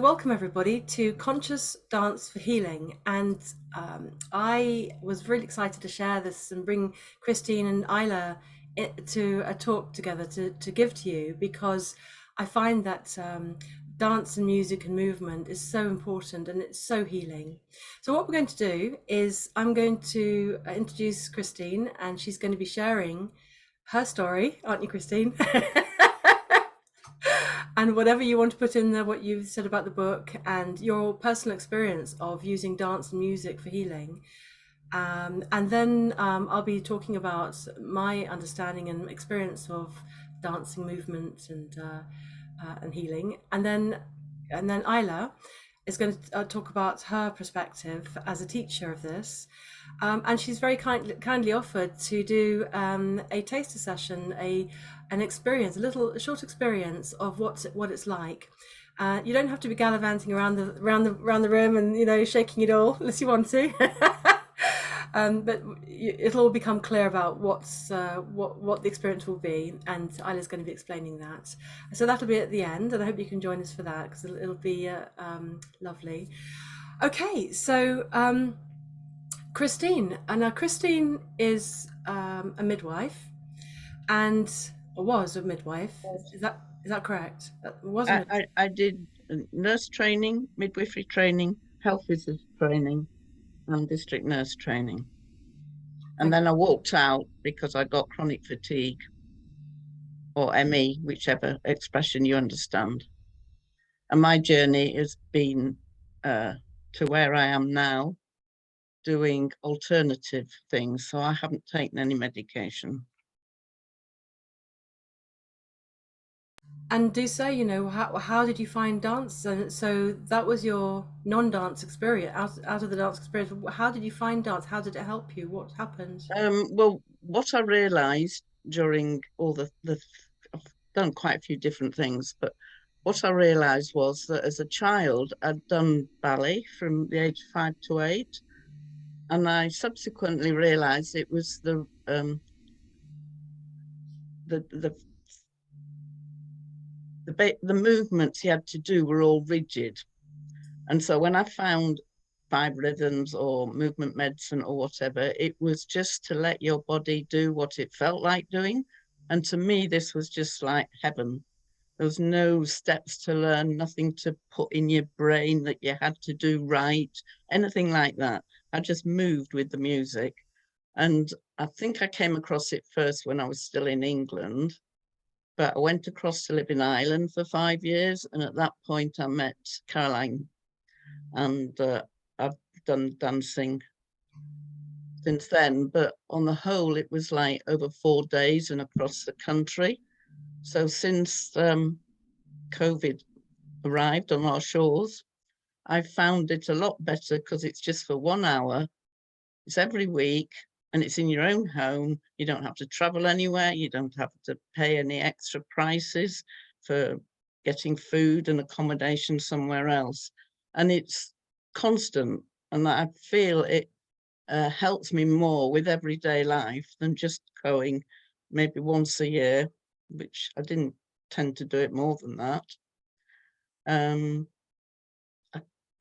Welcome everybody to Conscious Dance for Healing, and I was really excited to share this and bring Christine and Ayla to a talk together to give to you, because I find that dance and music and movement is so important and it's so healing. So what we're going to do is I'm going to introduce Christine, and she's going to be sharing her story, aren't you, Christine? And whatever you want to put in there, what you've said about the book and your personal experience of using dance and music for healing. And then I'll be talking about my understanding and experience of dancing movement and healing. And then Ayla is going to talk about her perspective as a teacher of this. And she's very kindly offered to do a taster session, an experience, a short experience of what it's like. You don't have to be gallivanting around the room and shaking it all unless you want to. But it'll all become clear about what the experience will be, and Isla's going to be explaining that. So that'll be at the end, and I hope you can join us for that, because it'll be lovely. Okay, so Christine, and now Christine is a midwife, or was a midwife. Is that correct? I did nurse training, midwifery training, health visitor training, and district nurse training. And then I walked out because I got chronic fatigue, or ME, whichever expression you understand. And my journey has been to where I am now, doing alternative things. So I haven't taken any medication. And do say, how did you find dance? And so that was your non-dance experience, out of the dance experience. How did you find dance? How did it help you? What happened? Well, what I realised during all I've done quite a few different things, but what I realised was that as a child, I'd done ballet from the age of 5 to 8, and I subsequently realised it was the the movements you had to do were all rigid. And so when I found five rhythms or movement medicine or whatever, it was just to let your body do what it felt like doing. And to me, this was just like heaven. There was no steps to learn, nothing to put in your brain that you had to do right, anything like that. I just moved with the music. And I think I came across it first when I was still in England, but I went across to live in Ireland for 5 years. And at that point, I met Caroline, and I've done dancing since then. But on the whole, it was like over 4 days and across the country. So since COVID arrived on our shores, I found it a lot better because it's just for 1 hour. It's every week and it's in your own home. You don't have to travel anywhere. You don't have to pay any extra prices for getting food and accommodation somewhere else. And it's constant. And I feel it helps me more with everyday life than just going maybe once a year, which I didn't tend to do it more than that. And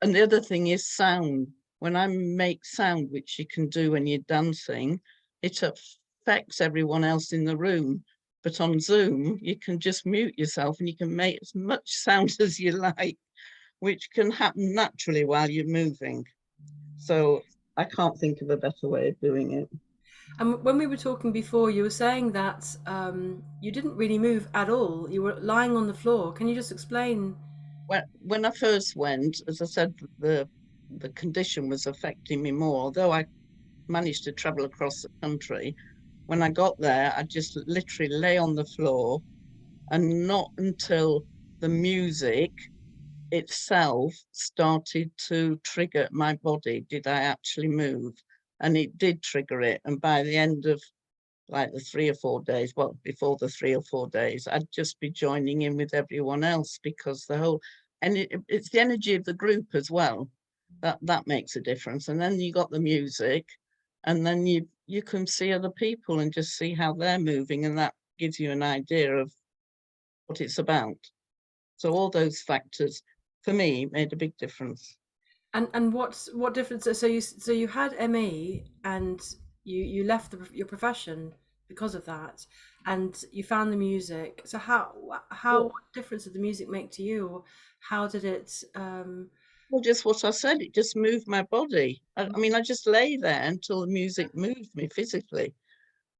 the other thing is sound. When I make sound, which you can do when you're dancing, it affects everyone else in the room. But on Zoom, you can just mute yourself and you can make as much sound as you like, which can happen naturally while you're moving. So I can't think of a better way of doing it. And when we were talking before, you were saying that you didn't really move at all. You were lying on the floor. Can you just explain? When I first went, as I said, the condition was affecting me more. Although I managed to travel across the country, when I got there, I just literally lay on the floor, and not until the music itself started to trigger my body did I actually move. And it did trigger it. And by the end of like the 3 or 4 days, well, before the 3 or 4 days, I'd just be joining in with everyone else, because it's the energy of the group as well. That makes a difference. And then you got the music, and then you can see other people and just see how they're moving, and that gives you an idea of what it's about. So all those factors for me, made a big difference. And what difference? So you had ME and you left your profession because of that, and you found the music. So Well, what difference did the music make to you? Or how did it? well, just what I said, it just moved my body. I mean, I just lay there until the music moved me physically,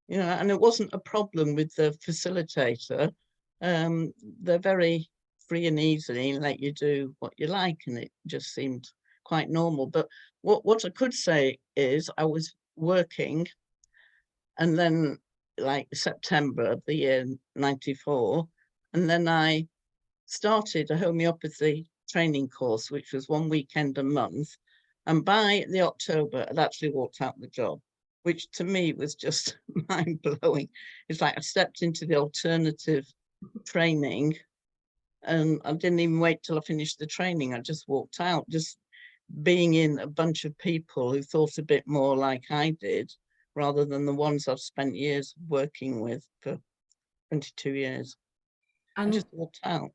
you know, and it wasn't a problem with the facilitator. They're very free and easy and let you do what you like, and it just seemed quite normal. But what I could say is I was working, and then like September of the year 94, and then I started a homeopathy training course, which was one weekend a month. And by the October, I'd actually walked out the job, which to me was just mind blowing. It's like I stepped into the alternative training, and I didn't even wait till I finished the training. I just walked out, just being in a bunch of people who thought a bit more like I did, rather than the ones I've spent years working with for 22 years. I And just walked out.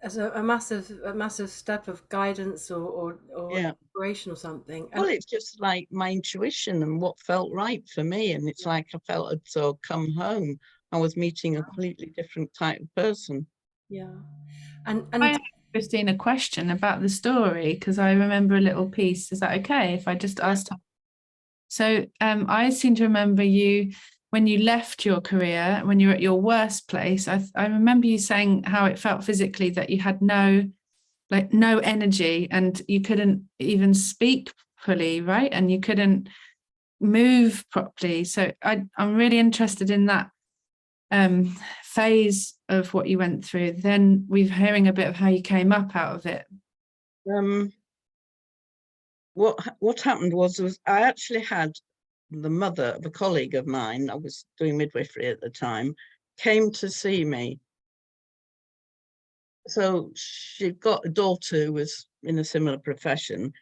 as a massive step of guidance or Yeah. inspiration or something. Well, And it's just like my intuition and what felt right for me. And it's like I felt I'd sort of come home. I was meeting a completely different type of person. yeah, I and asked Christine a question about the story because I remember a little piece. Is that okay if I just asked her? So I seem to remember you when you left your career, when you were at your worst place. I remember you saying how it felt physically that you had no energy and you couldn't even speak fully, right? And you couldn't move properly. So I'm really interested in that phase of what you went through. Then we're hearing a bit of how you came up out of it. Um, what happened was I actually had the mother of a colleague of mine, I was doing midwifery at the time, came to see me. So she'd got a daughter who was in a similar profession,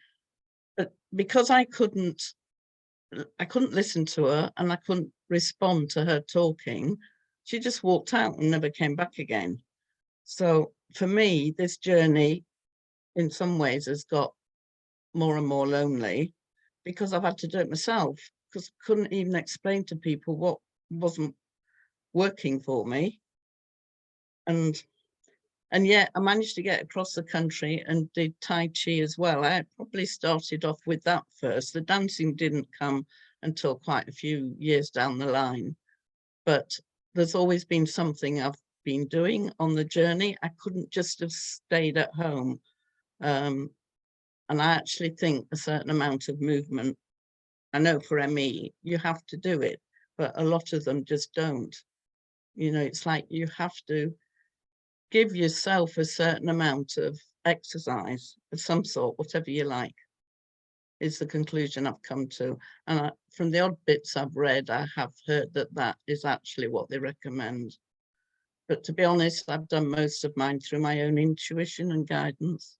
but because I couldn't listen to her and I couldn't respond to her talking, she just walked out and never came back again. So for me, this journey in some ways has got more and more lonely because I've had to do it myself, because I couldn't even explain to people what wasn't working for me. And yet I managed to get across the country and did Tai Chi as well. I probably started off with that first. The dancing didn't come until quite a few years down the line. But there's always been something I've been doing on the journey. I couldn't just have stayed at home. And I actually think a certain amount of movement, I know for ME, you have to do it, but a lot of them just don't. You know, it's like you have to give yourself a certain amount of exercise of some sort, whatever you like, is the conclusion I've come to. And from the odd bits I've read, I have heard that that is actually what they recommend. But to be honest, I've done most of mine through my own intuition and guidance.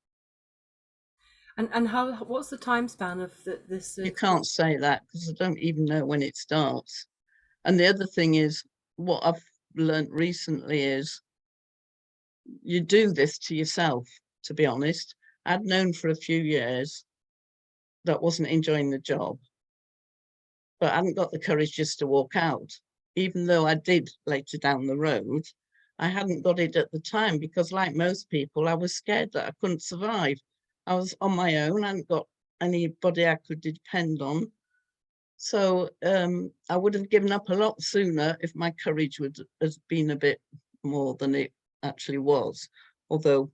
and how what's the time span of this You can't say that because I don't even know when it starts. And the other thing is, what I've learned recently is you do this to yourself, to be honest. I'd known for a few years that wasn't enjoying the job, but I hadn't got the courage just to walk out, even though I did later down the road. I hadn't got it at the time because, like most people, I was scared that I couldn't survive. I was on my own, I hadn't got anybody I could depend on. So I would have given up a lot sooner if my courage would have been a bit more than it actually was. Although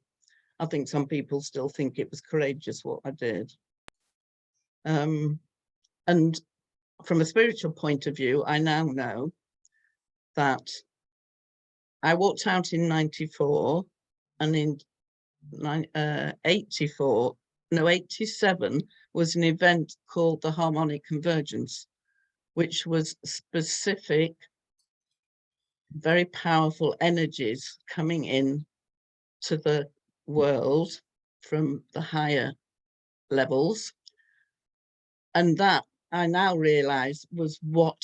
I think some people still think it was courageous what I did. And from a spiritual point of view, I now know that I walked out in 94, and in 84, no, 87 was an event called the Harmonic Convergence, which was specific, very powerful energies coming in to the world from the higher levels. And that I now realize was what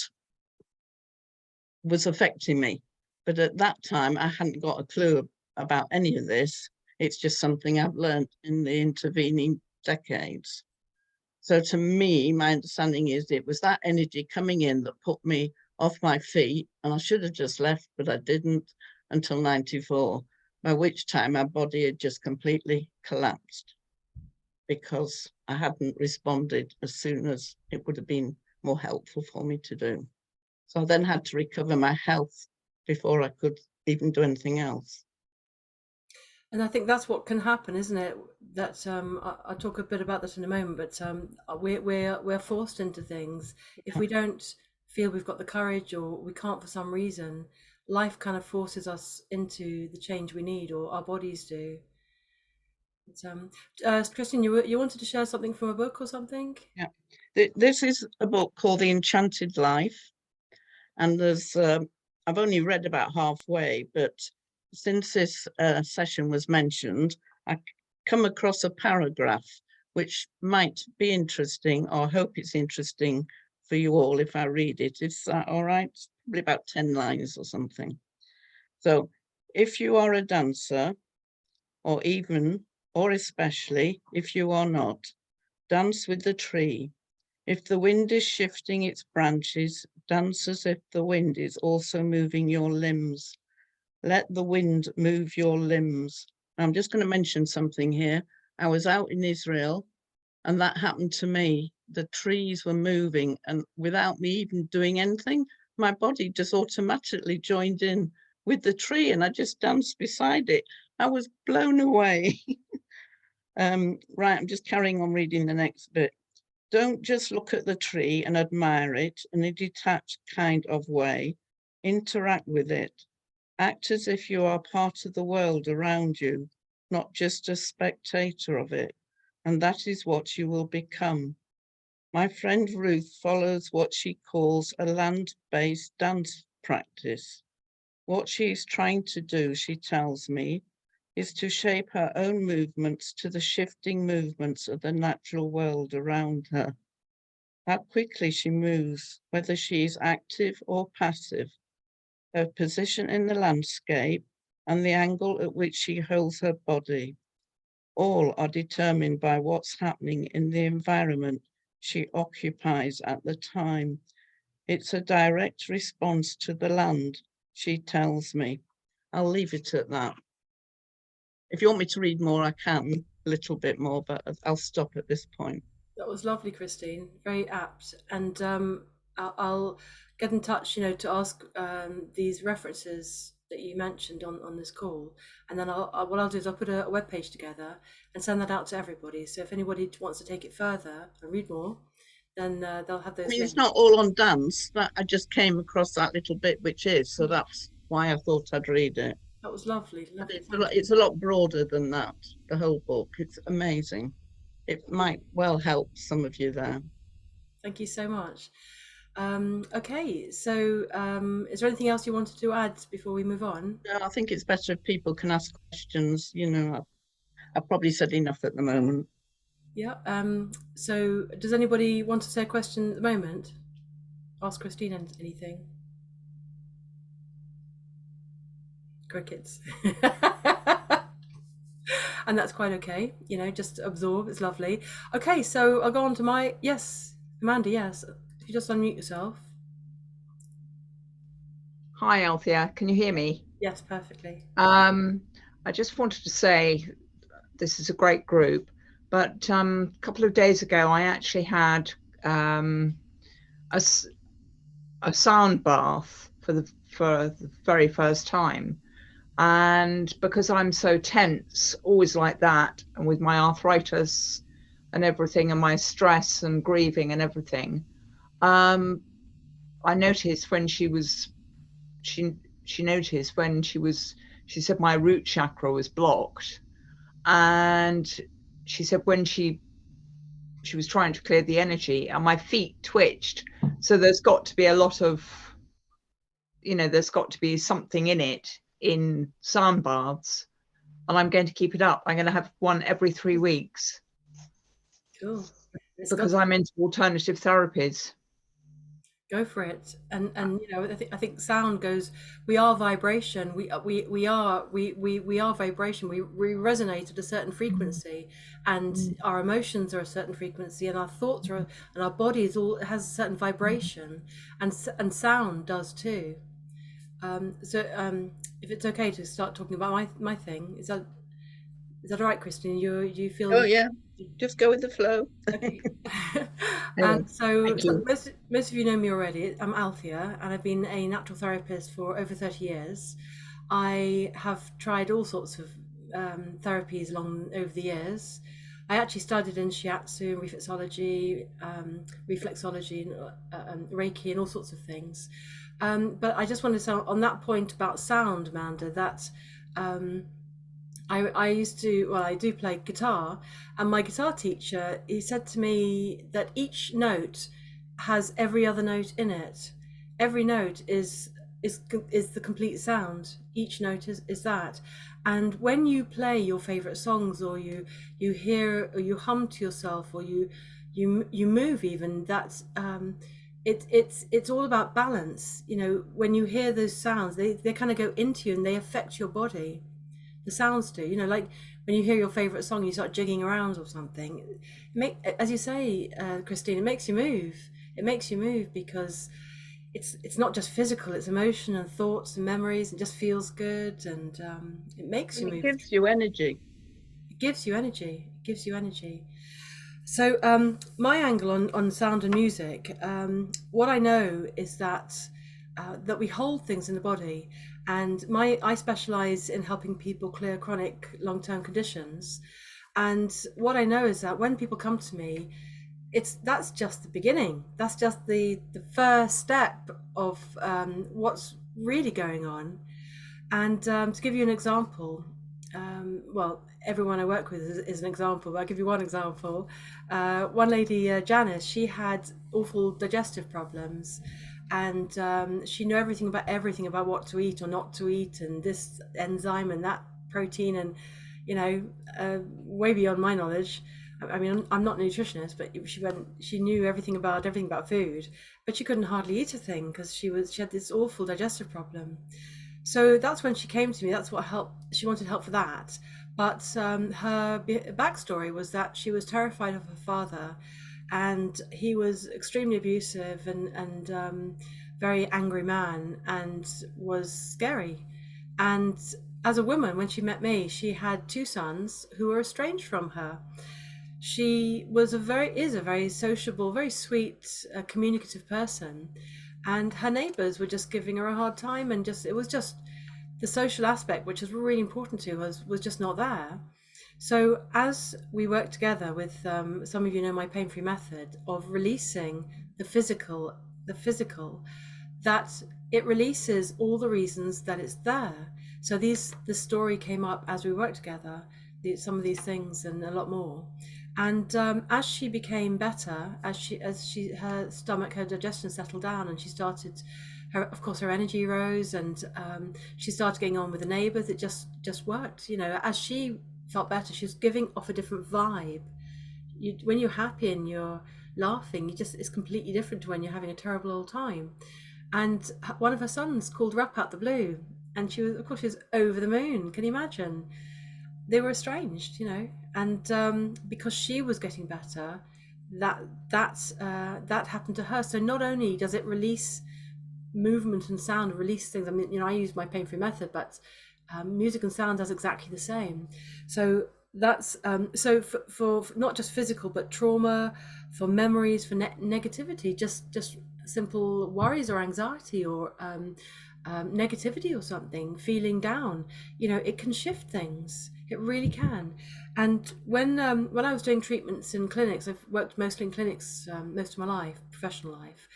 was affecting me. But at that time, I hadn't got a clue about any of this. It's just something I've learned in the intervening decades. So to me, my understanding is it was that energy coming in that put me off my feet, and I should have just left, but I didn't until 94, by which time my body had just completely collapsed because I hadn't responded as soon as it would have been more helpful for me to do. So I then had to recover my health before I could even do anything else. And I think that's what can happen, isn't it? That I'll talk a bit about that in a moment, but we're forced into things. If we don't feel we've got the courage, or we can't for some reason, life kind of forces us into the change we need, or our bodies do. But, Christine, you wanted to share something from a book or something? Yeah, this is a book called The Enchanted Life, and there's I've only read about halfway, but since this session was mentioned, I come across a paragraph which might be interesting, or I hope it's interesting for you all if I read it. Is that all right? It's probably about 10 lines or something. So, if you are a dancer, or even, or especially if you are not, dance with the tree. If the wind is shifting its branches, dance as if the wind is also moving your limbs. Let the wind move your limbs. I'm just going to mention something here. I was out in Israel and that happened to me. The trees were moving, and without me even doing anything, my body just automatically joined in with the tree and I just danced beside it. I was blown away. Right, I'm just carrying on reading the next bit. Don't just look at the tree and admire it in a detached kind of way. Interact with it. Act as if you are part of the world around you, not just a spectator of it. And that is what you will become. My friend Ruth follows what she calls a land-based dance practice. What she is trying to do, she tells me, is to shape her own movements to the shifting movements of the natural world around her. How quickly she moves, whether she is active or passive, her position in the landscape, and the angle at which she holds her body, all are determined by what's happening in the environment she occupies at the time. It's a direct response to the land, she tells me. I'll leave it at that. If you want me to read more, I can, a little bit more, but I'll stop at this point. That was lovely, Christine. Very apt. And I'll get in touch, to ask these references that you mentioned on this call. And then what I'll do is I'll put a web page together and send that out to everybody. So if anybody wants to take it further and read more, then they'll have I those mean, it's links. not all on dance, but I just came across that little bit, which is, so that's why I thought I'd read it. That was lovely, But lovely. it's a lot broader than that, the whole book. It's amazing. It might well help some of you there. Thank you so much. Okay, so is there anything else you wanted to add before we move on? No, I think it's better if people can ask questions. I've probably said enough at the moment. Yeah. So does anybody want to say a question at the moment? Ask Christine anything. Crickets. And that's quite okay. Just absorb. It's lovely. Okay, so I'll go on to yes, Amanda. Yes, if you just unmute yourself. Hi, Althea. Can you hear me? Yes, perfectly. I just wanted to say this is a great group, but a couple of days ago, I actually had a sound bath for the very first time. And because I'm so tense, always like that, and with my arthritis and everything, and my stress and grieving and everything, I noticed when she noticed when she said my root chakra was blocked, and she said when she was trying to clear the energy and my feet twitched. So there's got to be a lot of, there's got to be something in it, in sound baths, and I'm going to keep it up. I'm going to have one every 3 weeks. Cool. Because I'm into alternative therapies. Go for it. And you know, I think sound goes. We are vibration. We are vibration. We resonate at a certain frequency, and our emotions are a certain frequency, and our thoughts are, and our bodies all has a certain vibration, and sound does too. So if it's okay to start talking about my thing, is that all right, Christine? You Oh feel yeah, just go with the flow. okay? Anyway, And so thank you. most of you know me already. I'm Althea, and I've been a natural therapist for over 30 years. I have tried all sorts of therapies along over the years. I actually studied in shiatsu and reflexology, reflexology, and Reiki, and all sorts of things. But I just wanted to say on that point about sound, Amanda, that um, I used to, well, I do play guitar, and my guitar teacher, he said to me that each note has every other note in it. Every note is the complete sound. Each note is that. And when you play your favorite songs, or you hear, or you hum to yourself, or you move even, that's it's all about balance. You know, when you hear those sounds, they kind of go into you and they affect your body. The sounds do, you know, like when you hear your favorite song, you start jigging around or something. As you say, Christine, it makes you move. It makes you move because it's not just physical; it's emotion and thoughts and memories. It just feels good, and it makes you And it move. gives you energy. It gives you energy. It gives you energy. So my angle on sound and music, what I know is that we hold things in the body, and I specialize in helping people clear chronic long-term conditions. And what I know is that when people come to me, that's just the beginning. That's just the first step of what's really going on. And to give you an example, well, everyone I work with is an example, but I'll give you one example. One lady, Janice, she had awful digestive problems, and she knew everything about what to eat or not to eat, and this enzyme and that protein, and you know, way beyond my knowledge. I mean, I'm not a nutritionist, but she knew everything about food, but she couldn't hardly eat a thing because she had this awful digestive problem. So that's when she came to me. That's what helped. She wanted help for that. But her backstory was that she was terrified of her father, and he was extremely abusive and very angry man, and was scary. And as a woman, when she met me, she had two sons who were estranged from her. She is a very sociable, very sweet, communicative person, and her neighbors were just giving her a hard time, and just it was just the social aspect, which is really important to us, was just not there. So as we work together with some of you know my pain-free method of releasing the physical, that it releases all the reasons that it's there. So the story came up as we worked together, some of these things and a lot more. And as she became better, her stomach, her digestion settled down, and she started, of course, her energy rose, and she started getting on with the neighbours. It just worked, you know. As she felt better, she was giving off a different vibe. When you're happy and you're laughing, it's completely different to when you're having a terrible old time. And one of her sons called her up out the blue, and of course, she was over the moon. Can you imagine? They were estranged, you know, and because she was getting better, that happened to her. So not only does it release movement and sound, release things. I mean, you know, I use my pain-free method, but music and sound does exactly the same. So that's so for not just physical, but trauma, for memories, for negativity, just simple worries or anxiety or negativity or something, feeling down. You know, it can shift things. It really can. And when I was doing treatments in clinics, I've worked mostly in clinics most of my life, professional life.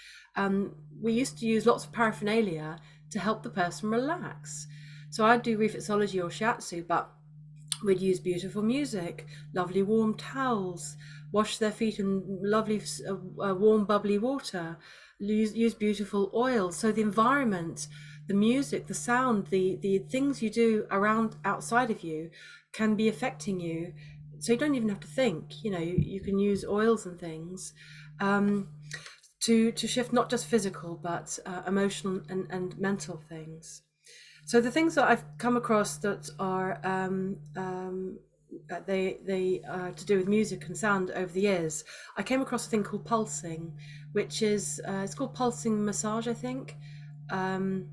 We used to use lots of paraphernalia to help the person relax. So I'd do reflexology or shiatsu, but we'd use beautiful music, lovely warm towels, wash their feet in lovely warm bubbly water, use beautiful oils. So the environment, the music, the sound, the things you do around outside of you can be affecting you. So you don't even have to think, you know, you can use oils and things. to shift not just physical but emotional and mental things. So the things that I've come across that are they are to do with music and sound over the years. I came across a thing called pulsing, which is it's called pulsing massage, I think. Um,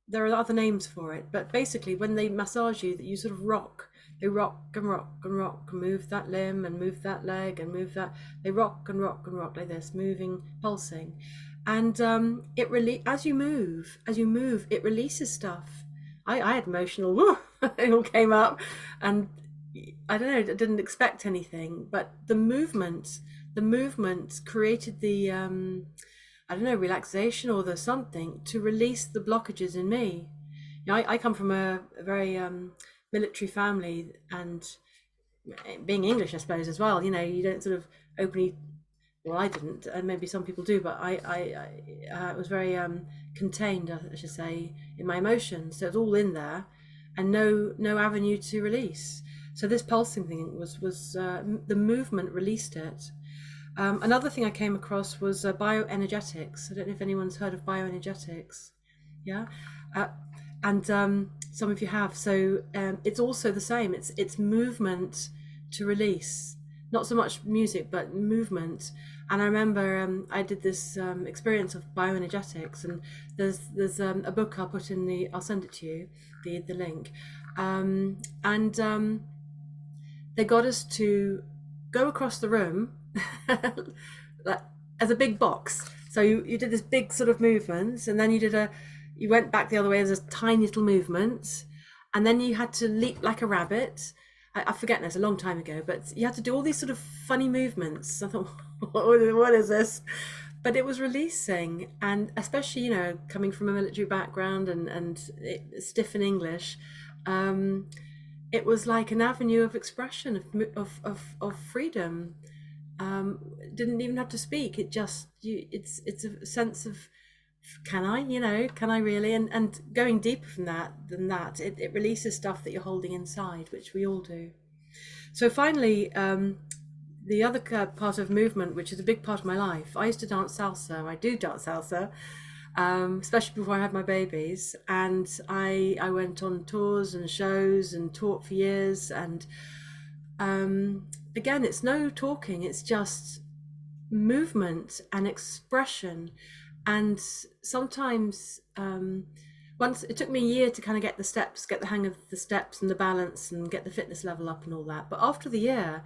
there are other names for it, but basically when they massage you, that you sort of rock. They rock and rock and rock and move that limb and move that leg and move that. They rock and rock and rock like this, moving, pulsing, and it really as you move, it releases stuff. I had emotional. Woo, it all came up, and I don't know. I didn't expect anything, but the movement created the I don't know, relaxation or the something to release the blockages in me. You know, I come from a very military family, and being English, I suppose, as well. You know, you don't sort of openly. Well, I didn't, and maybe some people do, but I was very contained, I should say, in my emotions. So it's all in there, and no avenue to release. So this pulsing thing was the movement released it. Another thing I came across was bioenergetics. I don't know if anyone's heard of bioenergetics. Yeah, uh, and some of you have. So it's also the same. It's movement to release, not so much music, but movement. And I remember I did this experience of bioenergetics, and there's a book I'll put in the. I'll send it to you, the link, and they got us to go across the room as a big box. So you did this big sort of movement, and then you went back the other way as a tiny little movement, and then you had to leap like a rabbit. I forget now, it's a long time ago, but you had to do all these sort of funny movements. I thought, what is this? But it was releasing, and especially, you know, coming from a military background and stiff in English, it was like an avenue of expression of freedom. Didn't even have to speak. It's a sense of can I really, and going deeper from that, it releases stuff that you're holding inside, which we all do. So finally, the other part of movement, which is a big part of my life, I used to dance salsa. I do dance salsa, especially before I had my babies, and I went on tours and shows and taught for years, and again, it's no talking, it's just movement and expression. And sometimes once it took me a year to kind of get the hang of the steps and the balance and get the fitness level up and all that, but after the year,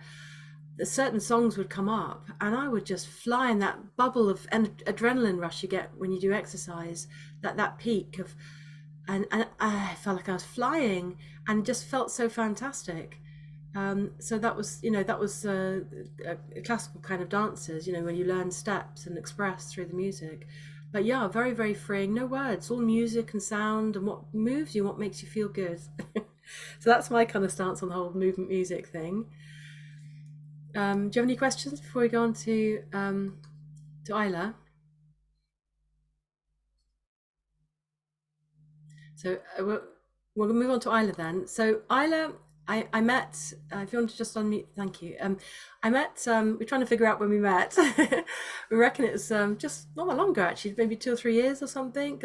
certain songs would come up and I would just fly in that bubble of adrenaline rush you get when you do exercise, that peak of, and I felt like I was flying and just felt so fantastic. So that was a classical kind of dances, you know, when you learn steps and express through the music. But yeah, very, very freeing, no words, all music and sound and what moves you, what makes you feel good. So that's my kind of stance on the whole movement music thing. Do you have any questions before we go on to Ayla? So we'll move on to Ayla then. So Ayla, I met, if you want to just unmute, thank you. I met, we're trying to figure out when we met. We reckon it was just not that long ago, actually, maybe 2 or 3 years or something.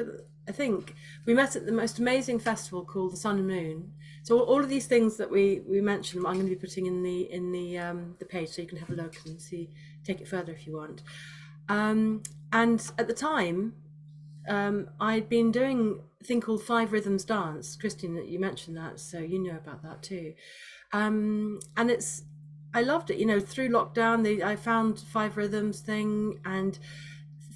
I think we met at the most amazing festival called the Sun and Moon. So all of these things that we mentioned, I'm going to be putting in the page, so you can have a look and see, take it further if you want. And at the time, I'd been doing a thing called 5 Rhythms Dance. Christine, that you mentioned that, so you know about that too. And I loved it, you know, through lockdown, I found 5 Rhythms thing, and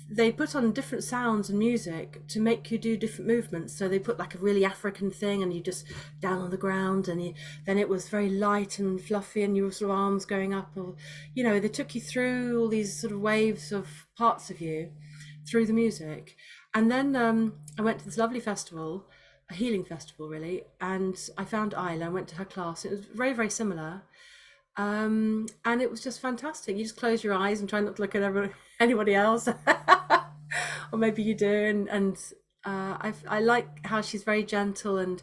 they put on different sounds and music to make you do different movements. So they put like a really African thing and you just down on the ground, and then it was very light and fluffy and your sort of arms going up, or, you know, they took you through all these sort of waves of parts of you through the music. And then I went to this lovely festival, a healing festival really, and I found Ayla and went to her class. It was very, very similar. And it was just fantastic. You just close your eyes and try not to look at anybody else. Or maybe you do. And I like how she's very gentle and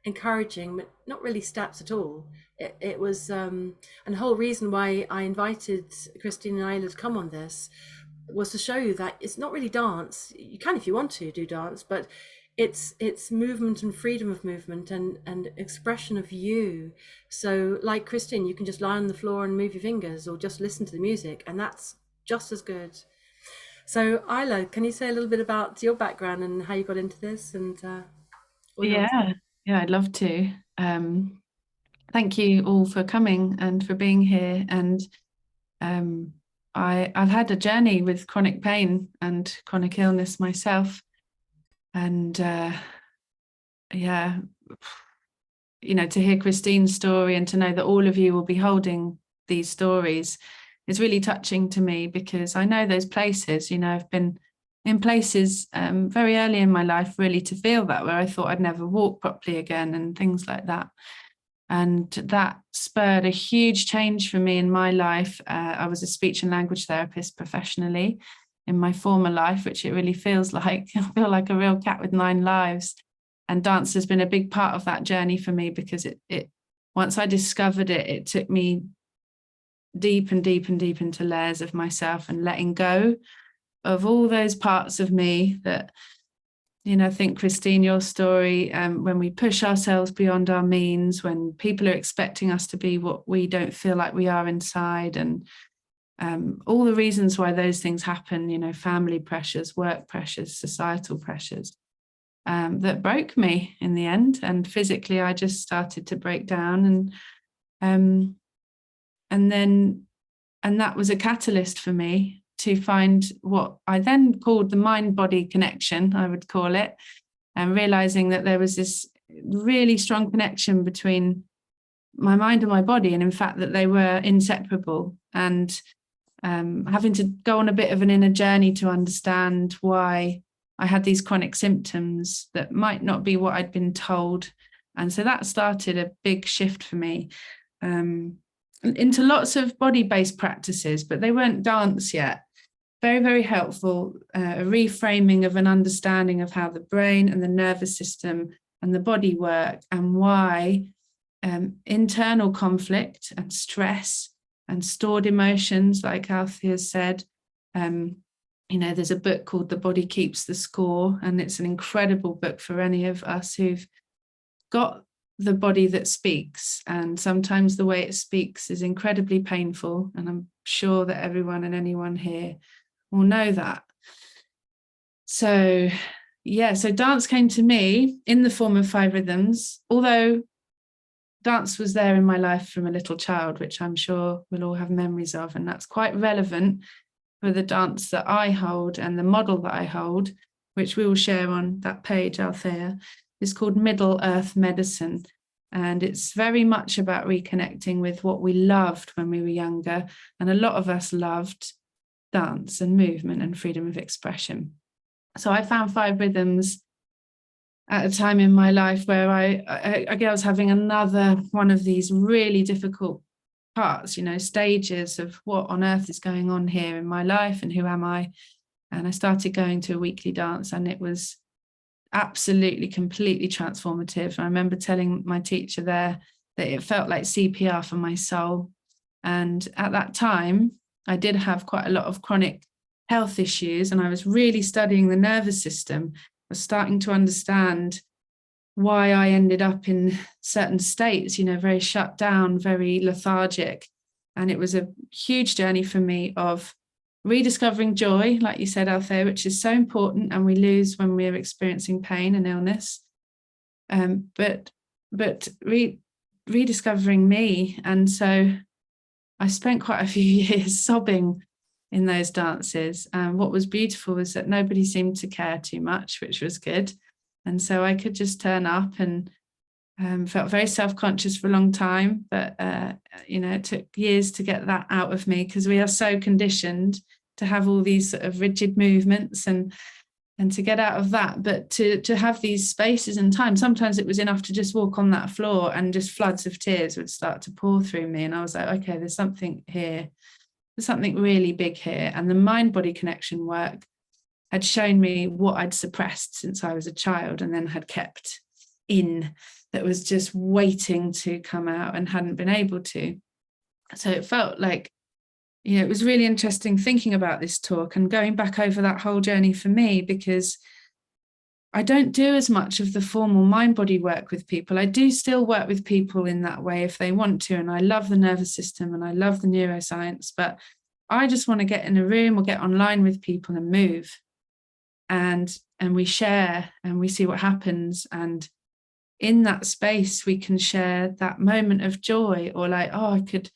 encouraging, but not really steps at all. It was, and the whole reason why I invited Christine and Ayla to come on this was to show you that it's not really dance. You can, if you want to, do dance, but it's movement and freedom of movement and expression of you. So like Christine, you can just lie on the floor and move your fingers or just listen to the music, and that's just as good. So Ayla, can you say a little bit about your background and how you got into this and all your Yeah, yeah, I'd love to. Thank you all for coming and for being here. And I've had a journey with chronic pain and chronic illness myself. And yeah, you know, to hear Christine's story and to know that all of you will be holding these stories is really touching to me, because I know those places. You know, I've been in places very early in my life really to feel that, where I thought I'd never walk properly again and things like that. And that spurred a huge change for me in my life. I was a speech and language therapist professionally in my former life, which it really feels like. I feel like a real cat with 9 lives. And dance has been a big part of that journey for me, because it once I discovered it, it took me deep and deep and deep into layers of myself, and letting go of all those parts of me that, you know, I think, Christine, your story, when we push ourselves beyond our means, when people are expecting us to be what we don't feel like we are inside, and all the reasons why those things happen, you know, family pressures, work pressures, societal pressures, that broke me in the end. And physically, I just started to break down, and that was a catalyst for me to find what I then called the mind-body connection, I would call it, and realizing that there was this really strong connection between my mind and my body, and in fact that they were inseparable, and having to go on a bit of an inner journey to understand why I had these chronic symptoms that might not be what I'd been told. And so that started a big shift for me into lots of body-based practices, but they weren't dance yet. Very, very helpful, a reframing of an understanding of how the brain and the nervous system and the body work, and why internal conflict and stress and stored emotions, like Althea said, you know, there's a book called The Body Keeps the Score, and it's an incredible book for any of us who've got the body that speaks. And sometimes the way it speaks is incredibly painful, and I'm sure that everyone and anyone here will know that. So yeah, so dance came to me in the form of 5 rhythms, although dance was there in my life from a little child, which I'm sure we'll all have memories of, and that's quite relevant for the dance that I hold, and the model that I hold, which we will share on that page, Althea, is called Middle Earth Medicine. And it's very much about reconnecting with what we loved when we were younger, and a lot of us loved dance and movement and freedom of expression. So I found 5 rhythms at a time in my life where I was having another one of these really difficult parts, you know, stages of what on earth is going on here in my life and who am I? And I started going to a weekly dance, and it was absolutely, completely transformative. I remember telling my teacher there that it felt like CPR for my soul. And at that time, I did have quite a lot of chronic health issues, and I was really studying the nervous system. I was starting to understand why I ended up in certain states, you know, very shut down, very lethargic. And it was a huge journey for me of rediscovering joy, like you said, Althea, which is so important, and we lose when we're experiencing pain and illness. But rediscovering me. And so I spent quite a few years sobbing in those dances. And what was beautiful was that nobody seemed to care too much, which was good. And so I could just turn up, and felt very self-conscious for a long time. But, you know, it took years to get that out of me, because we are so conditioned to have all these sort of rigid movements and to get out of that. But to have these spaces and time, sometimes it was enough to just walk on that floor and just floods of tears would start to pour through me. And I was like, okay, there's something here. There's something really big here. And the mind-body connection work had shown me what I'd suppressed since I was a child, and then had kept in, that was just waiting to come out and hadn't been able to. So it felt like, it was really interesting thinking about this talk and going back over that whole journey for me, because I don't do as much of the formal mind-body work with people. I do still work with people in that way if they want to, and I love the nervous system and I love the neuroscience, but I just want to get in a room or get online with people and move, and we share and we see what happens. And in that space, we can share that moment of joy, or like, oh, I could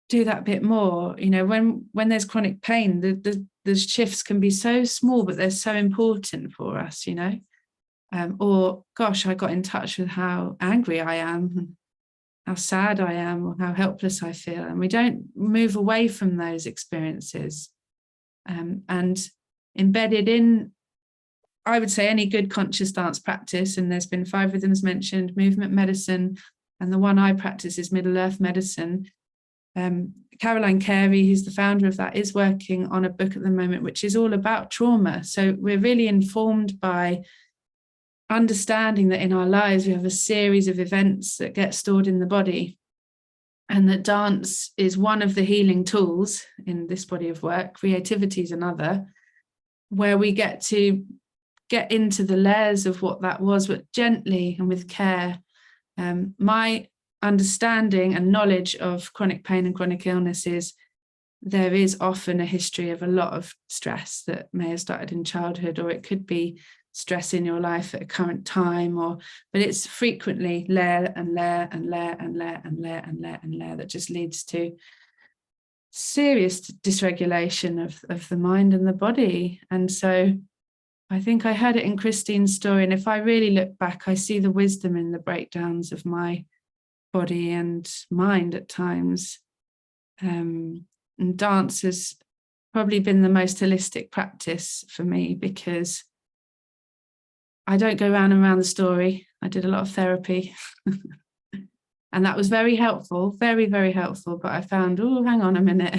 do that bit more. When there's chronic pain, the shifts can be so small, but they're so important for us, or gosh, I got in touch with how angry I am, and how sad I am, or how helpless I feel. And we don't move away from those experiences. And embedded in, I would say, any good conscious dance practice, and there's been 5 rhythms mentioned, movement medicine, and the one I practice is Middle Earth medicine. Caroline Carey, who's the founder of that, is working on a book at the moment which is all about trauma. So we're really informed by understanding that in our lives we have a series of events that get stored in the body, and that dance is one of the healing tools in this body of work. Creativity is another, where we get to get into the layers of what that was, but gently and with care. My understanding and knowledge of chronic pain and chronic illness is there is often a history of a lot of stress that may have started in childhood, or it could be stress in your life at a current time, but it's frequently layer and layer and layer and layer and layer and layer and layer that just leads to serious dysregulation of the mind and the body. And so I think I heard it in Christine's story, and if I really look back, I see the wisdom in the breakdowns of my body and mind at times. And dance has probably been the most holistic practice for me, because I don't go round and round the story. I did a lot of therapy and that was very helpful, very, very helpful. But I found, oh, hang on a minute.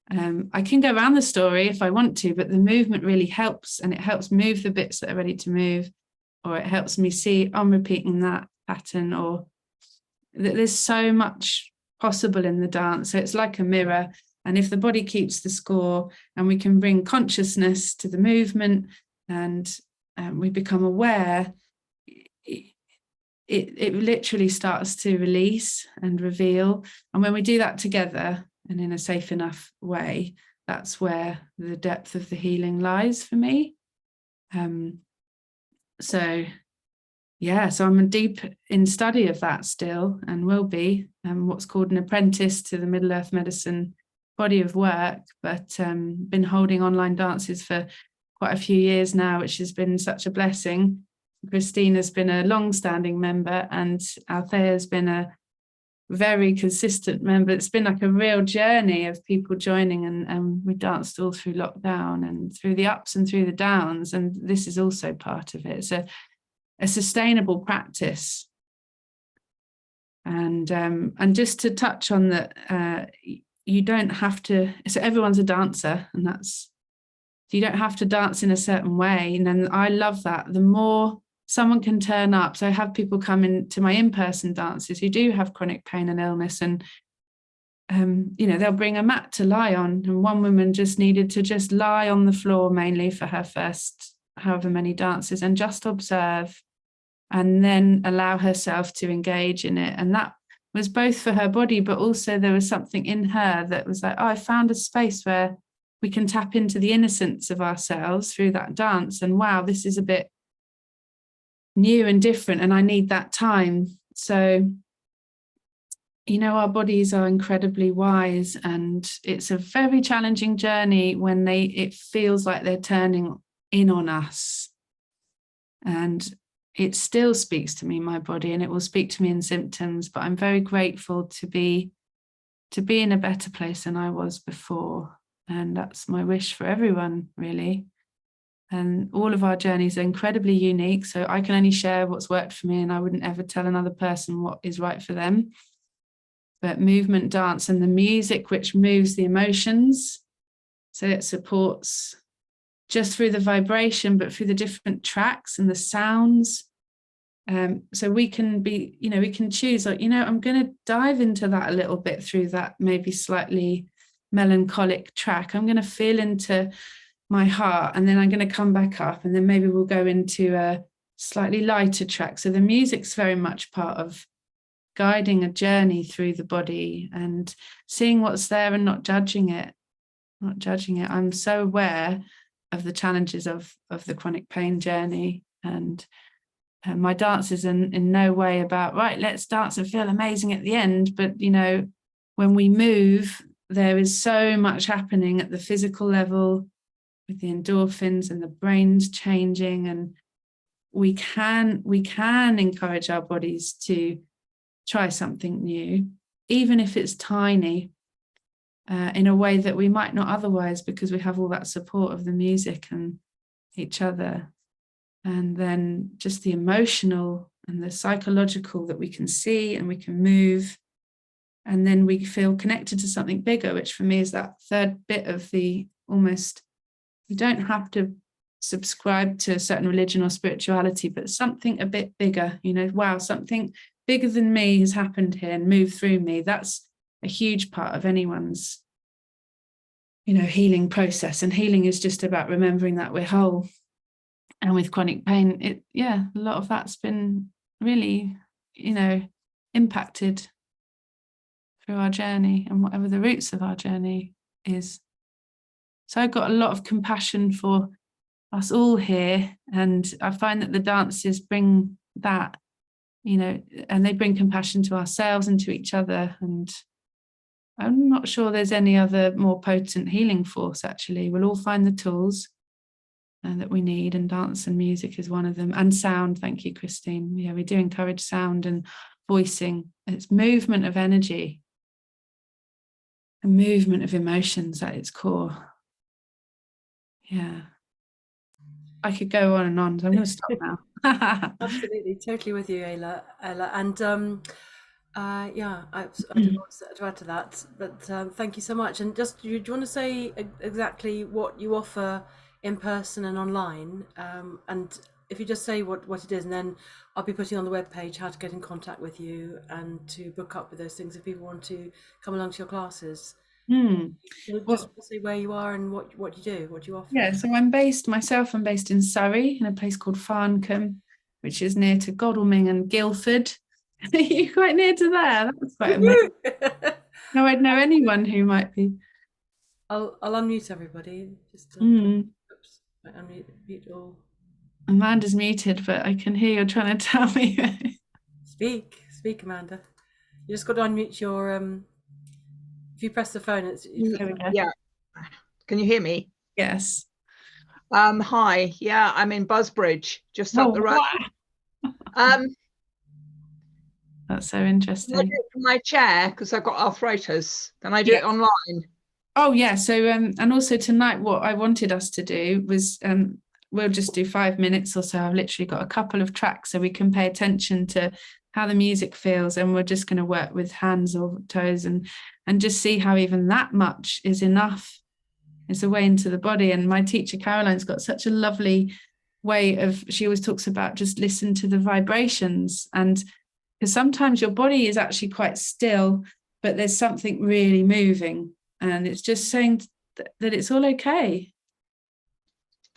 I can go around the story if I want to, but the movement really helps, and it helps move the bits that are ready to move, or it helps me see I'm repeating that pattern, or that there's so much possible in the dance. So it's like a mirror, and if the body keeps the score and we can bring consciousness to the movement, and we become aware, it literally starts to release and reveal. And when we do that together and in a safe enough way, that's where the depth of the healing lies for me. So I'm deep in study of that still, and will be what's called an apprentice to the Middle Earth medicine body of work, but been holding online dances for quite a few years now, which has been such a blessing. Christina's been a long-standing member, and Althea has been a very consistent member. It's been like a real journey of people joining, and we danced all through lockdown and through the ups and through the downs, and this is also part of it. It's a sustainable practice. And just to touch on that, you don't have to, so everyone's a dancer, and you don't have to dance in a certain way. And then I love that. The more someone can turn up, so I have people come into my in-person dances who do have chronic pain and illness, and they'll bring a mat to lie on, and one woman just needed to just lie on the floor mainly for her first however many dances, and just observe, and then allow herself to engage in it. And that was both for her body, but also there was something in her that was like, oh, I found a space where we can tap into the innocence of ourselves through that dance, and wow, this is a bit new and different, and I need that time. So our bodies are incredibly wise, and it's a very challenging journey when it feels like they're turning in on us. And it still speaks to me, my body, and it will speak to me in symptoms, but I'm very grateful to be in a better place than I was before. And that's my wish for everyone, really. And all of our journeys are incredibly unique, so I can only share what's worked for me, and I wouldn't ever tell another person what is right for them. But movement, dance, and the music, which moves the emotions, so it supports just through the vibration, but through the different tracks and the sounds. So we can we can choose, like, I'm going to dive into that a little bit through that maybe slightly melancholic track, I'm going to feel into my heart, and then I'm going to come back up, and then maybe we'll go into a slightly lighter track. So the music's very much part of guiding a journey through the body and seeing what's there and not judging it. I'm so aware of the challenges of the chronic pain journey, and my dance is in no way about, right, let's dance and feel amazing at the end. But, you know, when we move, there is so much happening at the physical level with the endorphins and the brain's changing, and we can encourage our bodies to try something new, even if it's tiny, in a way that we might not otherwise, because we have all that support of the music and each other. And then just the emotional and the psychological, that we can see and we can move, and then we feel connected to something bigger, which for me is that third bit of the almost, you don't have to subscribe to a certain religion or spirituality, but something a bit bigger, you know, wow, something bigger than me has happened here and moved through me. That's a huge part of anyone's, you know, healing process. And healing is just about remembering that we're whole. And with chronic pain, a lot of that's been really, you know, impacted through our journey and whatever the roots of our journey is. So I've got a lot of compassion for us all here, and I find that the dances bring that, you know, and they bring compassion to ourselves and to each other. And I'm not sure there's any other more potent healing force, actually. We'll all find the tools that we need, and dance and music is one of them, and sound. Thank you, Christine. Yeah, we do encourage sound and voicing. It's movement of energy, a movement of emotions at its core. Yeah, I could go on and on, so I'm going to stop now. Absolutely, totally with you, Ayla. And I don't know what to add to that, but thank you so much. And just, do you want to say exactly what you offer in person and online? And if you just say what it is, and then I'll be putting on the webpage how to get in contact with you and to book up with those things if people want to come along to your classes. Just say where you are and what you do, what you offer. Yeah, so I'm based in Surrey, in a place called Farncombe, which is near to Godalming and Guildford. You're quite near to there. That's quite amazing. No, I'd know anyone who might be. I'll unmute everybody. Just oops, unmute all. Amanda's muted, but I can hear you're trying to tell me. Speak, Amanda. You just got to unmute your if you press the phone, yeah. Can you hear me? Yes. Hi. Yeah, I'm in Busbridge, just up the road. That's so interesting. I do it from my chair because I've got arthritis. Then I do it online. Oh yeah. So and also tonight, what I wanted us to do was we'll just do 5 minutes or so. I've literally got a couple of tracks so we can pay attention to how the music feels, and we're just going to work with hands or toes and just see how even that much is enough. It's a way into the body. And my teacher Caroline's got such a lovely way of, she always talks about just listen to the vibrations, and because sometimes your body is actually quite still, but there's something really moving, and it's just saying that it's all okay.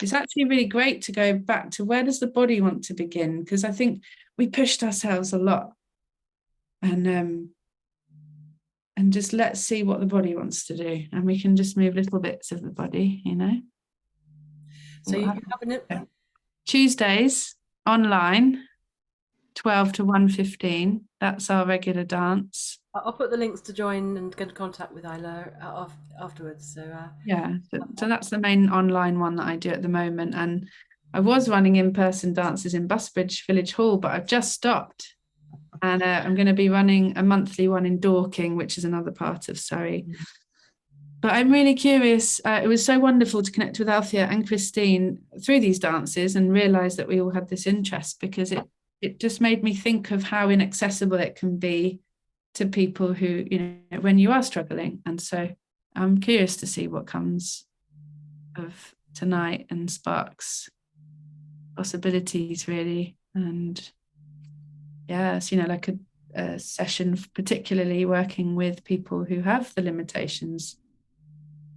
It's actually really great to go back to, where does the body want to begin? Because I think we pushed ourselves a lot, and just let's see what the body wants to do, and we can just move little bits of the body, you know. So you have Tuesdays online, 12 to 1:15. That's our regular dance. I'll put the links to join and get in contact with Ayla afterwards. So so that's the main online one that I do at the moment. And I was running in-person dances in Busbridge Village Hall, but I've just stopped. And I'm going to be running a monthly one in Dorking, which is another part of Surrey. But I'm really curious. It was so wonderful to connect with Althea and Christine through these dances and realize that we all had this interest, because it just made me think of how inaccessible it can be to people who, you know, when you are struggling. And so I'm curious to see what comes of tonight and sparks possibilities, really. And yes, you know, like a session particularly working with people who have the limitations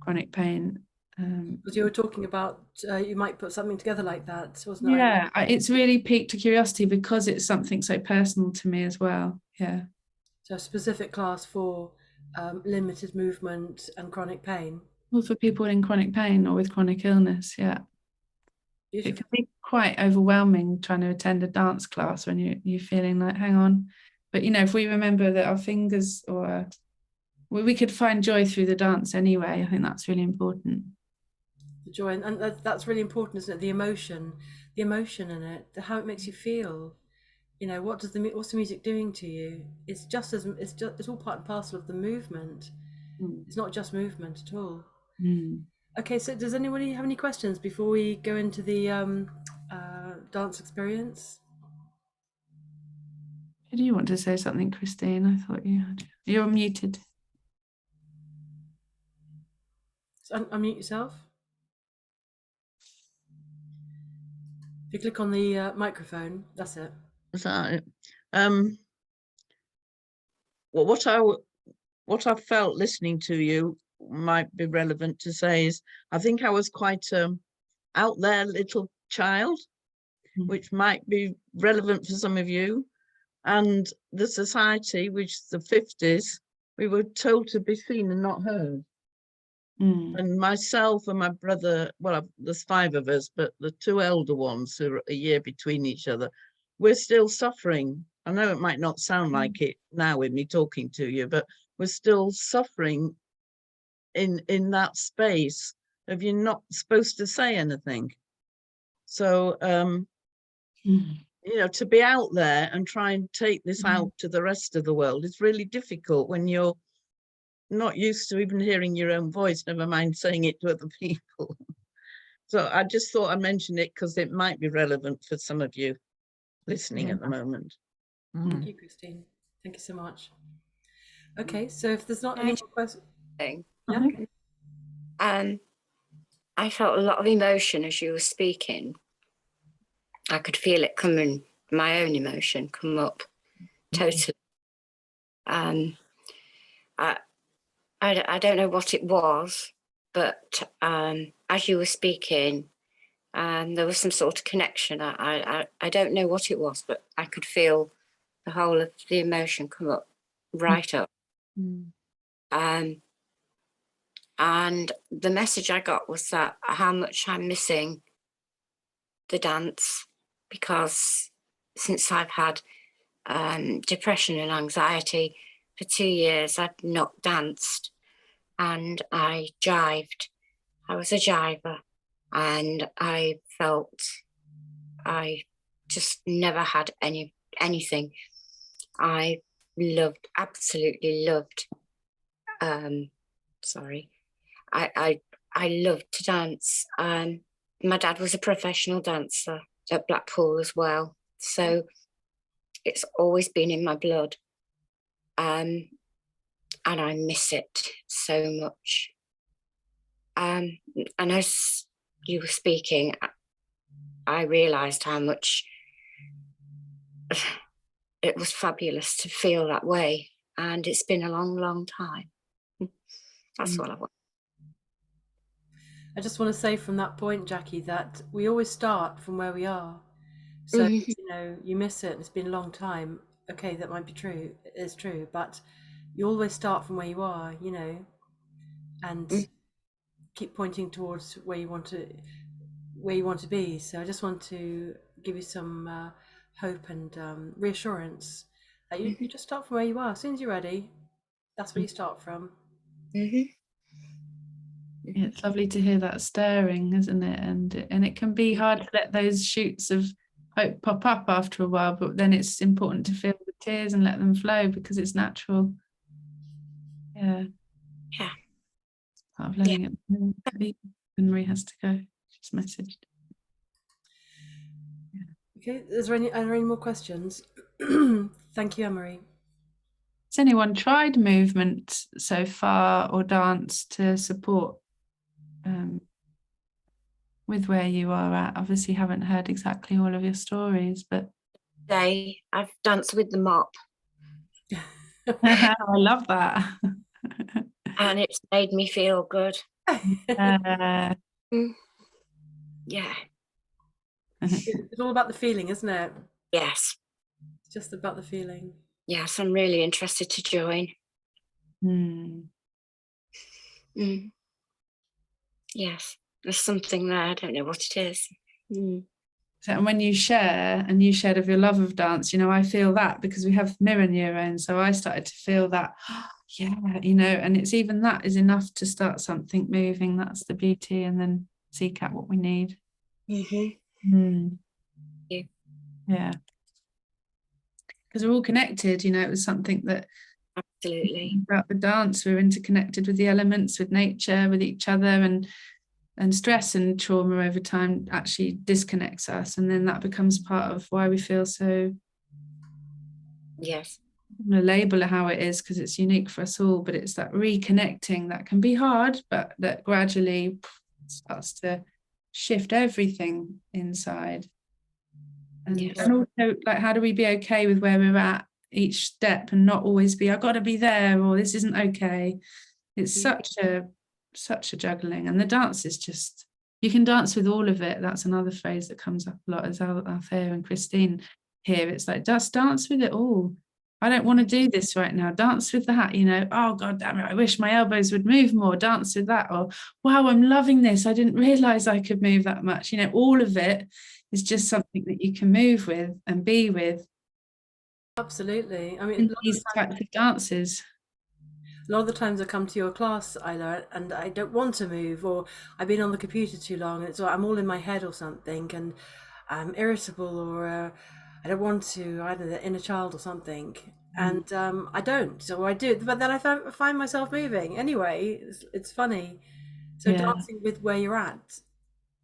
chronic pain. Because you were talking about you might put something together like that, wasn't it? Yeah, it's really piqued a curiosity because it's something so personal to me as well. Yeah. So a specific class for limited movement and chronic pain. Well, for people in chronic pain or with chronic illness, yeah. Beautiful. It can be quite overwhelming trying to attend a dance class when you're feeling like, hang on. But, you know, if we remember that our fingers or we could find joy through the dance anyway, I think that's really important. The joy, and that's really important, isn't it? The emotion in it, how it makes you feel. You know, what's the music doing to you? It's all part and parcel of the movement. It's not just movement at all. Okay, so does anybody have any questions before we go into the dance experience? Did you want to say something, Christine? I thought you had. You're muted. So unmute yourself. If you click on the microphone, that's it. Is that it? Well, what I felt listening to you might be relevant to say is I think I was quite out there little child, which might be relevant for some of you. And the society, which is the 50s, we were told to be seen and not heard. And myself and my brother, well, there's 5 of us, but the 2 elder ones who are a year between each other, we're still suffering. I know it might not sound like it now with me talking to you, but we're still suffering in that space of you're not supposed to say anything. So, you know, to be out there and try and take this out to the rest of the world is really difficult when you're not used to even hearing your own voice, never mind saying it to other people. So I just thought I'd mention it because it might be relevant for some of you listening at the moment. Thank you, Christine. Thank you so much. Okay, so if there's not any more questions. Yeah. I felt a lot of emotion as you were speaking. I could feel it coming, my own emotion come up totally. I don't know what it was, but as you were speaking, there was some sort of connection. I don't know what it was, but I could feel the whole of the emotion come up, right up. And the message I got was that how much I'm missing the dance, because since I've had depression and anxiety for 2 years, I've not danced, and I jived. I was a jiver, and I felt I just never had anything. I absolutely loved. I loved to dance. My dad was a professional dancer at Blackpool as well, so it's always been in my blood, and I miss it so much. And as you were speaking, I realised how much it was fabulous to feel that way, and it's been a long, long time. That's all I want. I just want to say from that point, Jackie, that we always start from where we are. So, you know, you miss it, it's been a long time. Okay, that might be true, it is true, but you always start from where you are, you know, and keep pointing towards where you want to be. So I just want to give you some hope and reassurance that you just start from where you are. As soon as you're ready, that's where you start from. Yeah, it's lovely to hear that stirring, isn't it? And it can be hard to let those shoots of hope pop up after a while, but then it's important to feel the tears and let them flow because it's natural. Yeah. It's part of letting it. Marie has to go. She's messaged. Okay, are there any more questions? Thank you, Anne-Marie. Has anyone tried movement so far or dance to support with where you are at? Obviously haven't heard exactly all of your stories, but Today I've danced with the mop. I love that. And it's made me feel good. Uh, Mm, yeah. It's all about the feeling, isn't it? Yes. It's just about the feeling. Yes, I'm really interested to join. mm. Mm. Yes, there's something there. I don't know what it is. Mm. So, and when you share, and you shared of your love of dance, you know, I feel that because we have mirror neurons. So I started to feel that, yeah, you know, and it's even that is enough to start something moving. That's the beauty, and then seek out what we need. Mm-hmm. Mm. Yeah. Yeah. Because we're all connected, you know, it was something that Absolutely. about the dance, we're interconnected with the elements, with nature, with each other, and stress and trauma over time actually disconnects us, and then that becomes part of why we feel so. Yes. I'm going to label it how it is because it's unique for us all, but it's that reconnecting that can be hard, but that gradually starts to shift everything inside. And, Yes. and also, like, how do we be okay with where we're at each step and not always be, I've got to be there, or this isn't okay. It's such a juggling, and the dance is just, you can dance with all of it. That's another phrase that comes up a lot as Althea and Christine here. It's like, just dance with it all. I don't want to do this right now. Dance with that, you know. Oh God damn it, I wish my elbows would move more. Dance with that. Or wow, I'm loving this. I didn't realize I could move that much. You know, all of it is just something that you can move with and be with Absolutely. I mean, in these types of dances. a lot of the times I come to your class, Ayla, and I don't want to move, or I've been on the computer too long, and it's like I'm all in my head or something, and I'm irritable, or I don't want to, either the inner child or something, and I don't, so I do, but then I find myself moving anyway. It's funny. So Yeah, dancing with where you're at,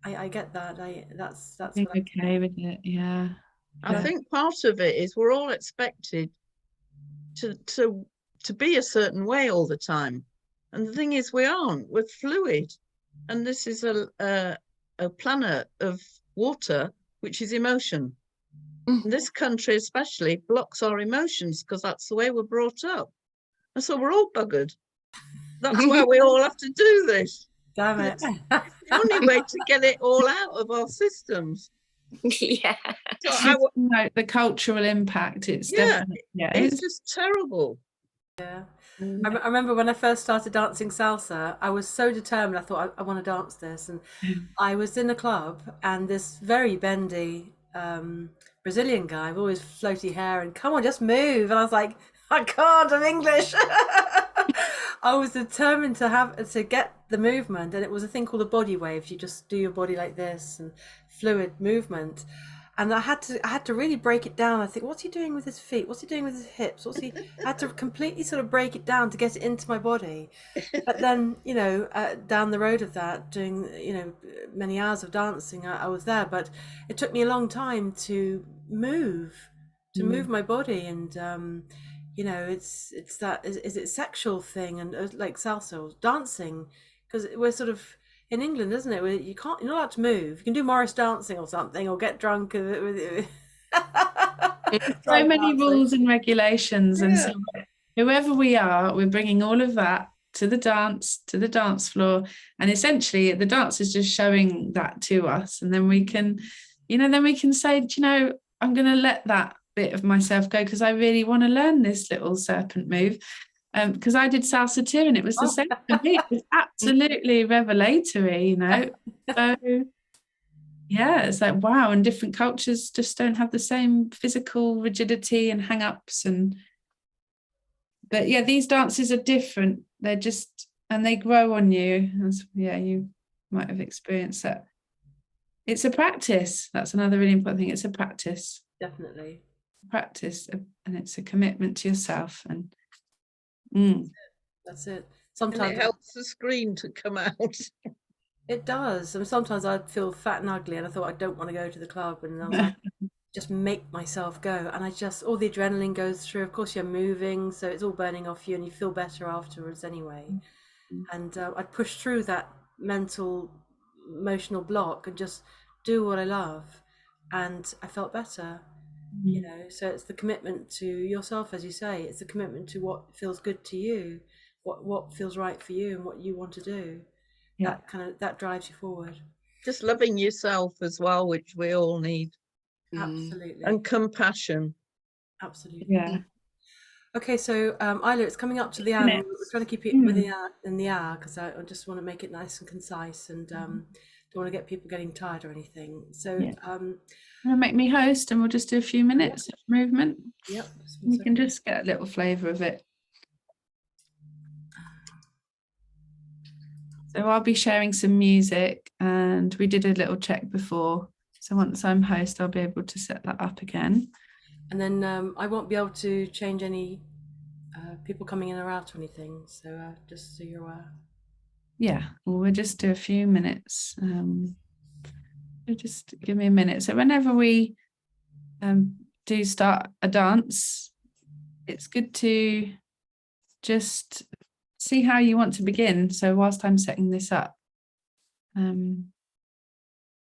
I get that. That's being what I. okay with it. Yeah. I think part of it is we're all expected to to be a certain way all the time, and the thing is we aren't. We're fluid, and this is a planet of water, which is emotion. And this country especially blocks our emotions because that's the way we're brought up, and so we're all buggered. That's why we all have to do this. Damn it. It's the only way to get it all out of our systems. Yeah. So the cultural impact, it's definitely, it's just terrible. Yeah. I remember when I first started dancing salsa, I was so determined. I thought, I want to dance this. And I was in a club, and this very bendy Brazilian guy with always floaty hair, and come on, just move. And I was like, I can't, I'm English. I was determined to get the movement, and it was a thing called a body wave. You just do your body like this, and fluid movement. And I had to really break it down. I think, what's he doing with his feet? What's he doing with his hips? I had to completely sort of break it down to get it into my body. But then, down the road of that, doing, many hours of dancing, I was there. But it took me a long time to move my body. And, it's that, is it sexual thing? And like salsa, dancing, because we're sort of, in England, isn't it? Where you're not allowed to move. You can do Morris dancing or something, or get drunk with so many rules and regulations, and so Yeah. whoever we are, we're bringing all of that to the dance floor, and essentially the dance is just showing that to us, and then we can, say, I'm going to let that bit of myself go because I really want to learn this little serpent move. Because I did salsa too, and it was the same for me. It was absolutely revelatory, So yeah, it's like, wow, and different cultures just don't have the same physical rigidity and hang-ups. But yeah, these dances are different. They're just, and they grow on you. You might have experienced that. It's a practice. That's another really important thing. It's a practice. Definitely. Practice, and it's a commitment to yourself. And that's it. And Sometimes it helps the screen to come out. it does. And sometimes I'd feel fat and ugly, and I thought I don't want to go to the club, and I was like, just make myself go. And all the adrenaline goes through. Of course, you're moving, so it's all burning off you, and you feel better afterwards anyway. And I'd push through that mental, emotional block and just do what I love, and I felt better. So it's the commitment to yourself, as you say. It's the commitment to what feels good to you, what feels right for you, and what you want to do. Yeah. that drives you forward. Just loving yourself as well, which we all need, Absolutely. and compassion. Absolutely. Yeah. Okay, so Ayla, it's coming up to the hour. We're trying to keep it within the hour because I just want to make it nice and concise, and don't want to get people getting tired or anything. So make me host, and we'll just do a few minutes of movement. Yep. You can just get a little flavour of it. So I'll be sharing some music, and we did a little check before. So once I'm host, I'll be able to set that up again. And then I won't be able to change any people coming in or out or anything. So just so you're aware. Yeah, well, we'll just do a few minutes. Just give me a minute. So whenever we do start a dance, it's good to just see how you want to begin. So whilst I'm setting this up,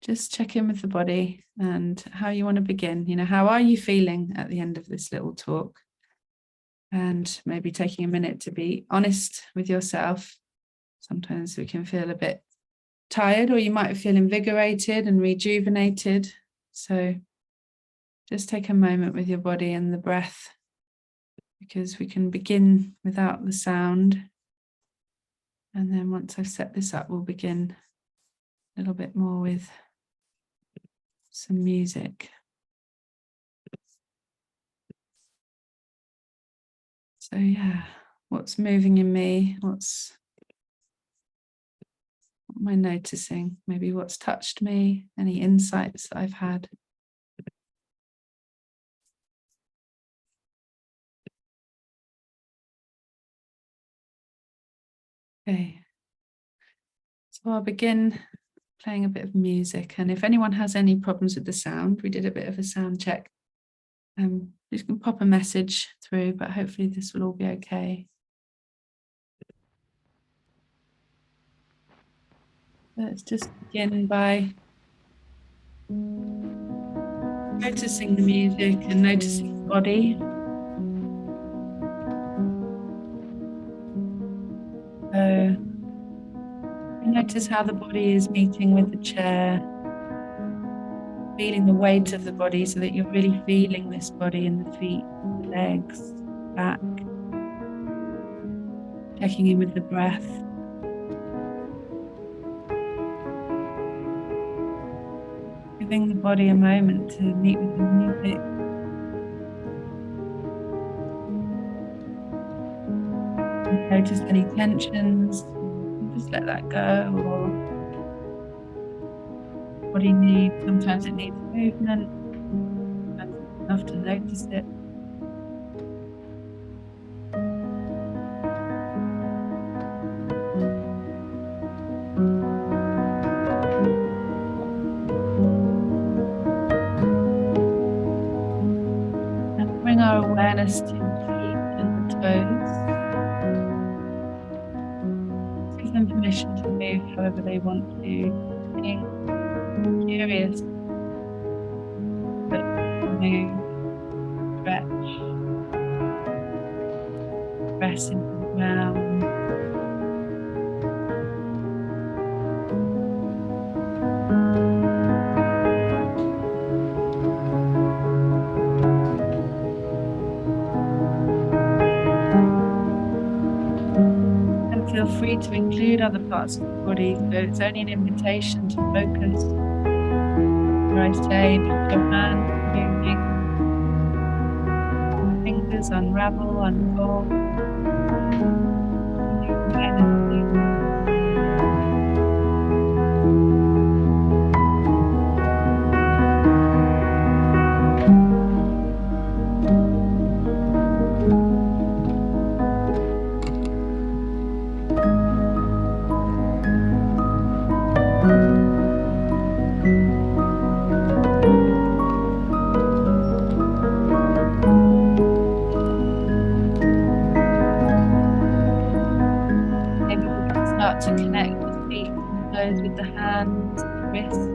just check in with the body and how you want to begin. You know, how are you feeling at the end of this little talk? And maybe taking a minute to be honest with yourself. Sometimes we can feel a bit tired, or you might feel invigorated and rejuvenated. So just take a moment with your body and the breath, because we can begin without the sound. And then once I've set this up, we'll begin a little bit more with some music. So yeah, what's moving in me? What am I noticing? Maybe what's touched me? Any insights that I've had? Okay. So I'll begin playing a bit of music, and if anyone has any problems with the sound, we did a bit of a sound check. You can pop a message through, but hopefully this will all be okay. Let's just begin by noticing the music and noticing the body. So notice how the body is meeting with the chair, feeling the weight of the body so that you're really feeling this body in the feet, the legs, back. Checking in with the breath. Giving the body a moment to meet with the music. Notice any tensions, just let that go. Or body needs, sometimes it needs movement, sometimes it's enough to notice it. And bring our awareness to the feet and the toes. Give them permission to move however they want to. Being curious, but move, stretch, press into the ground. And feel free to include other parts of the body, so it's only an invitation to focus. Where I say, with your hands moving, fingers unravel, unfold. Your awareness moving. To connect the feet and the toes with the hands, the wrists,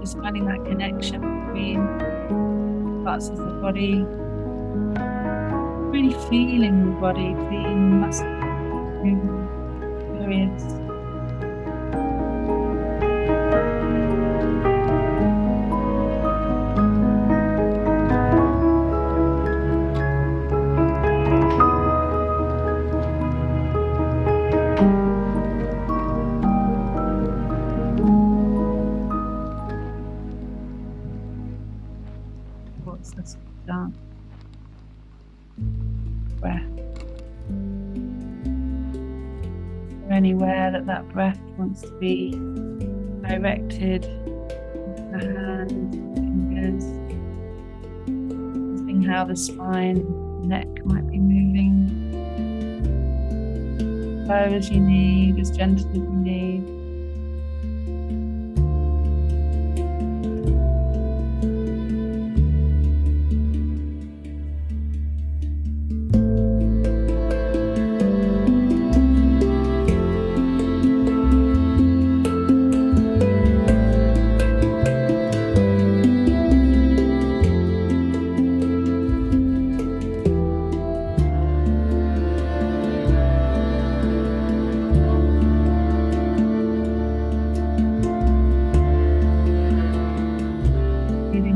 just finding that connection between parts of the body, really feeling the body, feeling the muscles moving, curious. dance. Breath. Or anywhere that breath wants to be directed, the hands, fingers, seeing how the spine, neck might be moving. Slow as you need, as gentle as you need.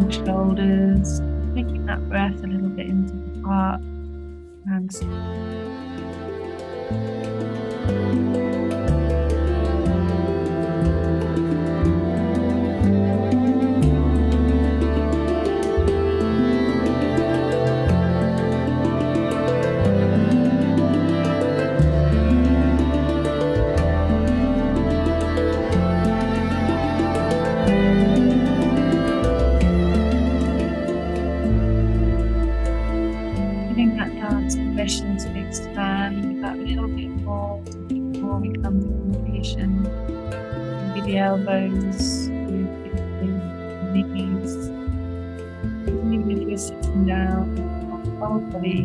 Shoulders, taking that breath a little bit into the heart and permission to expand that little bit more before we come to completion. Maybe the elbows, the knees, even if you're sitting down, whole body,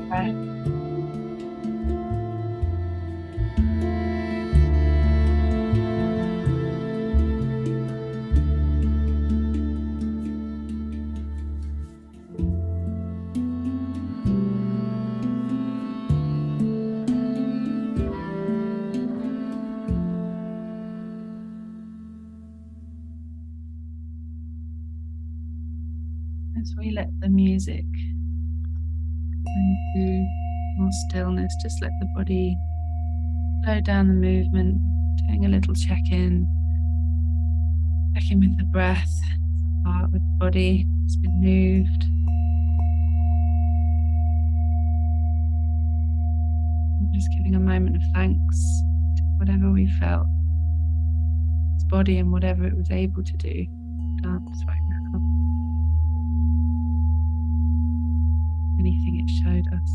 breath. As we let the music into more stillness, just let the body slow down the movement, doing a little check-in with the breath, heart with the body, it's been moved. And just giving a moment of thanks to whatever we felt, its body and whatever it was able to do, dance right now. Anything it showed us.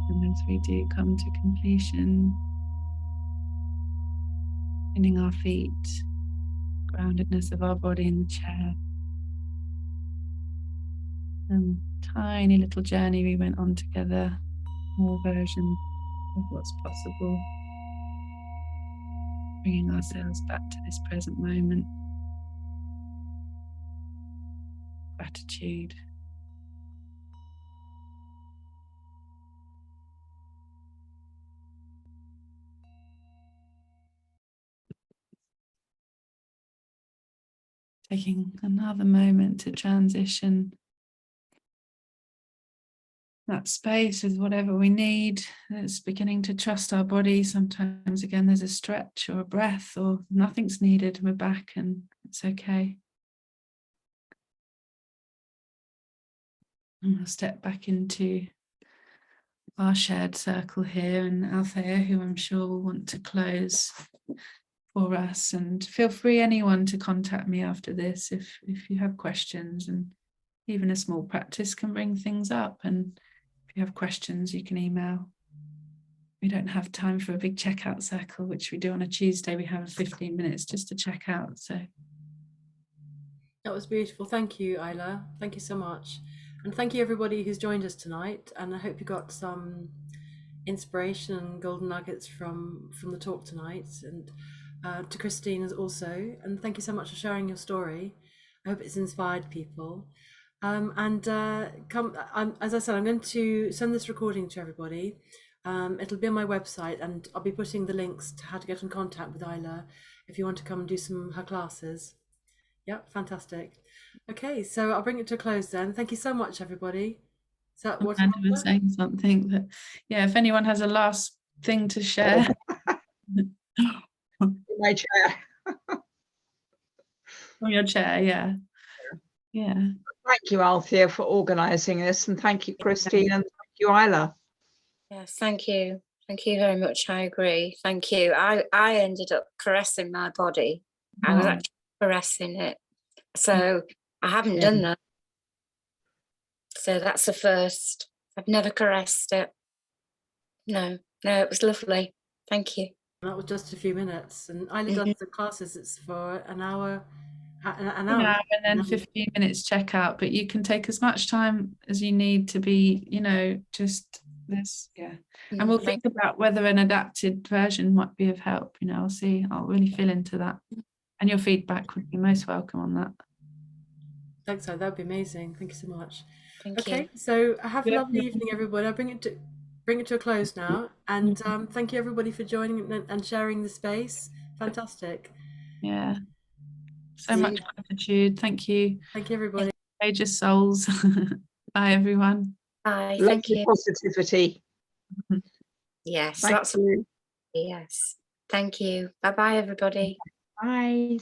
And as we do come to completion, bending our feet, groundedness of our body in the chair, and tiny little journey we went on together, more version of what's possible, bringing ourselves back to this present moment. Gratitude. Taking another moment to transition that space with whatever we need. It's beginning to trust our body. Sometimes, again, there's a stretch or a breath or nothing's needed. We're back and it's okay. And we'll step back into our shared circle here, and Althea, who I'm sure will want to close for us. And feel free, anyone, to contact me after this if you have questions, and even a small practice can bring things up. And if you have questions, you can email. We don't have time for a big checkout circle, which we do on a Tuesday. We have 15 minutes just to check out. So that was beautiful. Thank you, Ayla. Thank you so much. And thank you everybody who's joined us tonight. And I hope you got some inspiration and golden nuggets from the talk tonight. And to Christine also. And thank you so much for sharing your story. I hope it's inspired people. As I said, I'm going to send this recording to everybody. It'll be on my website, and I'll be putting the links to how to get in contact with Ayla if you want to come and do some of her classes. Yep, fantastic. Okay, so I'll bring it to a close then. Thank you so much, everybody. So what? Amanda was saying something that, yeah, if anyone has a last thing to share. My chair. From your chair, yeah. Yeah. Thank you, Althea, for organising this, and thank you, Christine, and thank you, Ayla. Yes, thank you. Thank you very much. I agree. Thank you. I ended up caressing my body. I was Oh. actually caressing it. So I haven't Yeah. done that. So that's the first. I've never caressed it. No, it was lovely. Thank you. That was just a few minutes, and Ayla does the classes. It's for an hour, an An hour, hour and then 15 minutes checkout, but you can take as much time as you need to be, you know, just this, yeah. And we'll think about whether an adapted version might be of help. You know, I'll see. I'll really feel into that, and your feedback would be most welcome on that. Thanks, that would be amazing. Thank you so much. Thank you. So have a lovely evening, everybody. I'll bring it to a close now, and thank you everybody for joining and sharing the space. Fantastic. Yeah. So much gratitude. Thank you. Thank you, everybody. Courageous souls. Bye, everyone. Bye. Thank Lovely you. positivity. Yes, Thank lots of you. yes. Thank you. Bye bye, everybody. Bye.